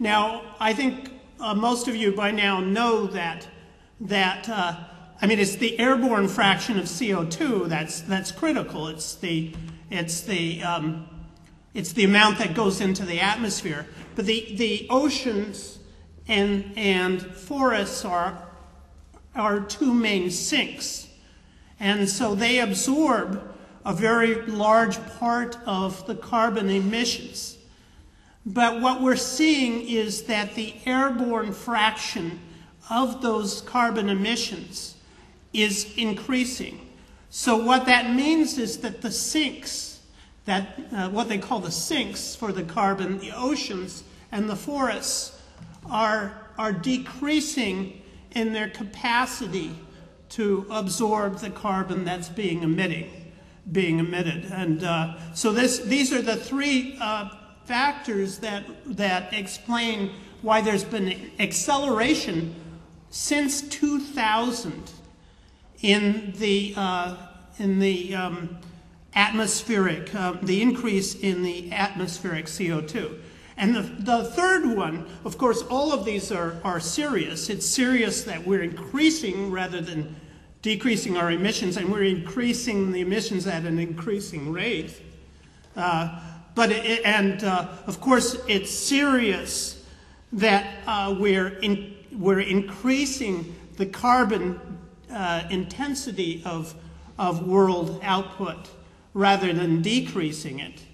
Now, I think most of you by now know that I mean, it's the airborne fraction of CO2 that's critical. It's the amount that goes into the atmosphere. But the oceans and forests are two main sinks, and so they absorb a very large part of the carbon emissions. But what we're seeing is that the airborne fraction of those carbon emissions is increasing. So what that means is that the sinks, what they call the sinks for the carbon, the oceans and the forests, are decreasing in their capacity to absorb the carbon that's being emitted. And so these are the three factors that explain why there's been an acceleration since 2000 in the atmospheric, the increase in the atmospheric CO2. And the third one, of course, all of these are serious. It's serious that we're increasing rather than decreasing our emissions, and we're increasing the emissions at an increasing rate. Of course, it's serious that we're increasing the carbon intensity of world output rather than decreasing it.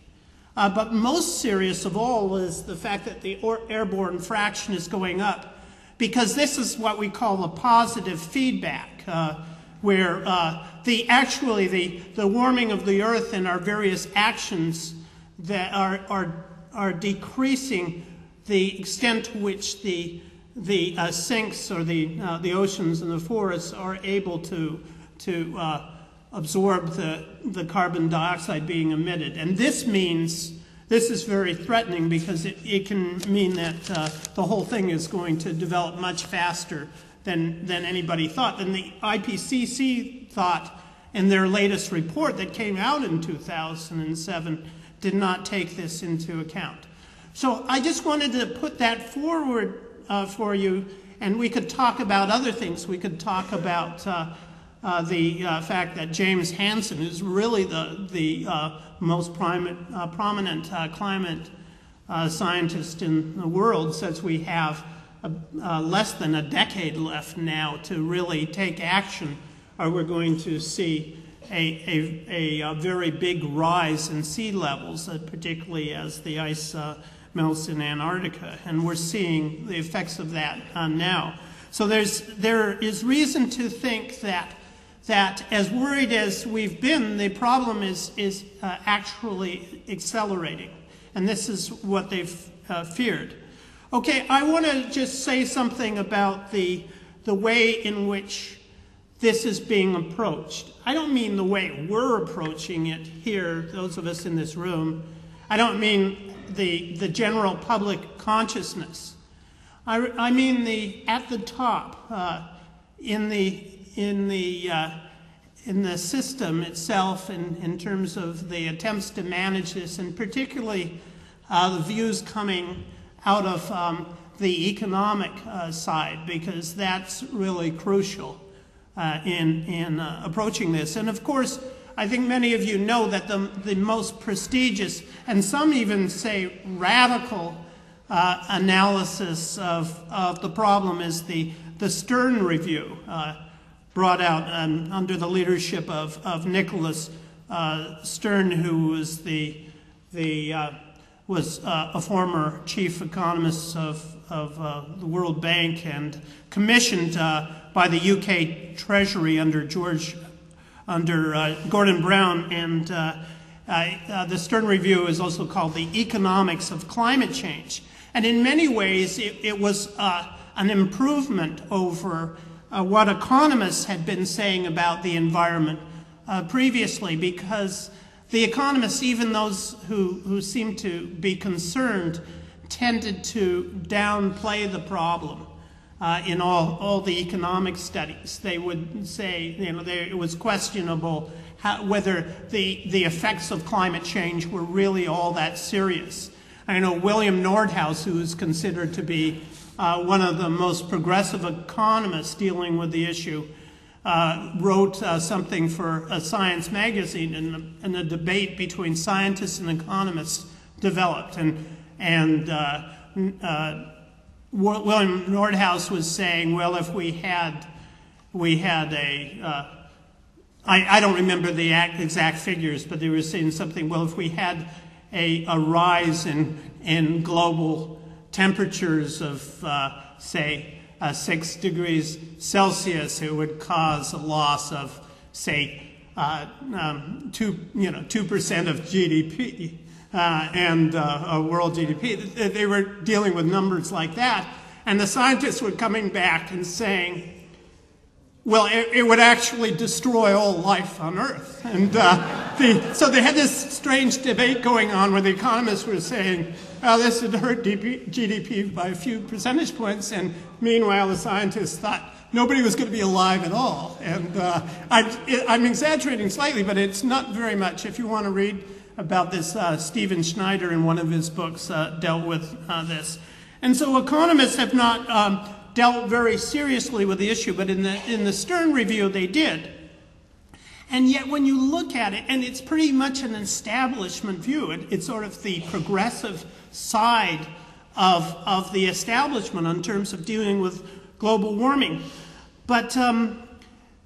But most serious of all is the fact that the airborne fraction is going up, because this is what we call a positive feedback, where the warming of the Earth and our various actions that are decreasing the extent to which the sinks or the oceans and the forests are able to absorb the carbon dioxide being emitted. And this is very threatening, because it can mean that the whole thing is going to develop much faster than anybody thought, than the IPCC thought in their latest report that came out in 2007 did not take this into account. So I just wanted to put that forward for you, and we could talk about other things. We could talk about the fact that James Hansen, who's really the most prominent climate scientist in the world, says we have less than a decade left now to really take action, or we're going to see a very big rise in sea levels, particularly as the ice melts in Antarctica, and we're seeing the effects of that now. So there is reason to think that as worried as we've been, the problem is actually accelerating, and this is what they've feared. Okay, I want to just say something about the way in which this is being approached. I don't mean the way we're approaching it here, those of us in this room. I don't mean the general public consciousness. I mean at the top, in the system itself, in terms of the attempts to manage this, and particularly the views coming out of the economic side, because that's really crucial in approaching this. And of course, I think many of you know that the most prestigious, and some even say radical, analysis of the problem is the Stern Review, brought out under the leadership of Nicholas Stern, who was was a former chief economist of the World Bank, and commissioned by the UK Treasury under Gordon Brown. And the Stern Review is also called The Economics of Climate Change. And in many ways, it was an improvement over what economists had been saying about the environment previously, because the economists, even those who seemed to be concerned, tended to downplay the problem in all the economic studies. They would say, it was questionable whether the effects of climate change were really all that serious. I know William Nordhaus, who is considered to be one of the most progressive economists dealing with the issue, wrote something for a Science magazine, and a debate between scientists and economists developed. And William Nordhaus was saying, well, if we had a, I don't remember the exact figures, but they were saying something, well, if we had a rise in global temperatures of, say, 6 degrees Celsius, it would cause a loss of, say, 2% of GDP and world GDP. They were dealing with numbers like that, and the scientists were coming back and saying, well, it would actually destroy all life on Earth. And so they had this strange debate going on where the economists were saying, well, this would hurt GDP by a few percentage points, and meanwhile the scientists thought nobody was going to be alive at all. And I'm exaggerating slightly, but it's not very much. If you want to read about this, Stephen Schneider in one of his books dealt with this. And so economists have not dealt very seriously with the issue, but in the Stern Review they did. And yet when you look at it, and it's pretty much an establishment view, it's sort of the progressive side of the establishment in terms of dealing with global warming. But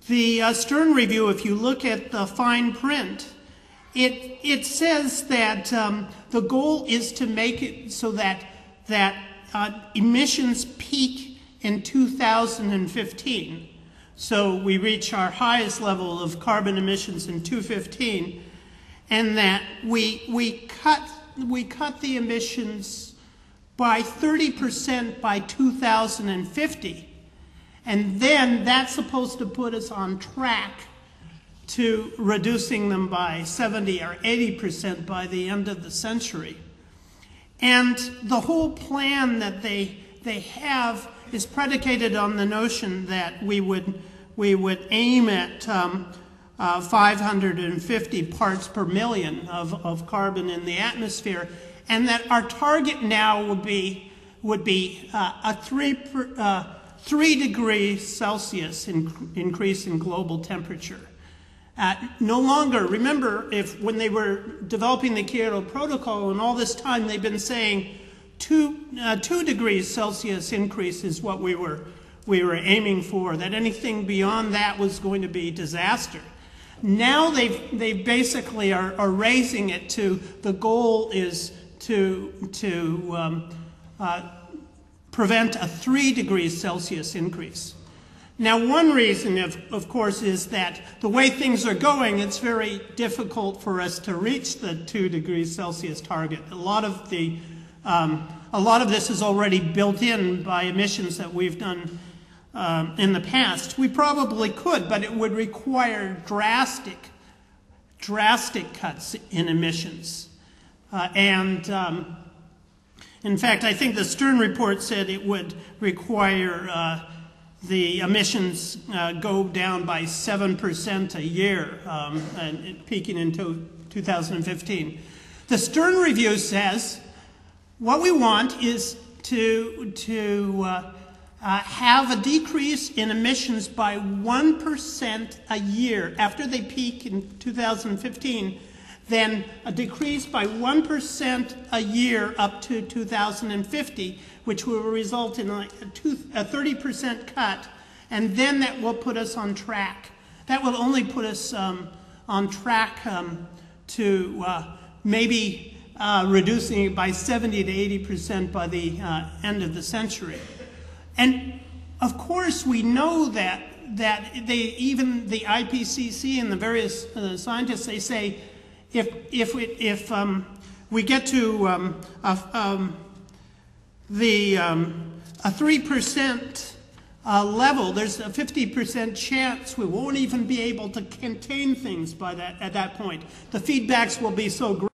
the Stern Review, if you look at the fine print, it says that the goal is to make it so that emissions peak in 2015. So we reach our highest level of carbon emissions in 2015, and that we cut the emissions by 30% by 2050. And then that's supposed to put us on track to reducing them by 70 or 80% by the end of the century. And the whole plan that they have is predicated on the notion that we would aim at 550 parts per million of carbon in the atmosphere, and that our target now would be a 3 degrees Celsius increase in global temperature. No longer, remember, when they were developing the Kyoto Protocol, and all this time they've been saying 2 degrees Celsius increase is what we were aiming for, that anything beyond that was going to be disaster. Now they basically are raising it to, the goal is to prevent a 3 degrees Celsius increase. Now, one reason, of course, is that the way things are going, it's very difficult for us to reach the 2 degrees Celsius target. A lot of this is already built in by emissions that we've done in the past. We probably could, but it would require drastic cuts in emissions. In fact, I think the Stern report said it would require the emissions go down by 7% a year, and peaking in 2015. The Stern Review says what we want is to have a decrease in emissions by 1% a year after they peak in 2015, then a decrease by 1% a year up to 2050, which will result in a 30% cut, and then that will put us on track. That will only put us on track to maybe reducing it by 70 to 80% by the end of the century. And of course, we know that even the IPCC and the various scientists, they say if we get to a 3% level, there's a 50% chance we won't even be able to contain things by at that point. The feedbacks will be so great.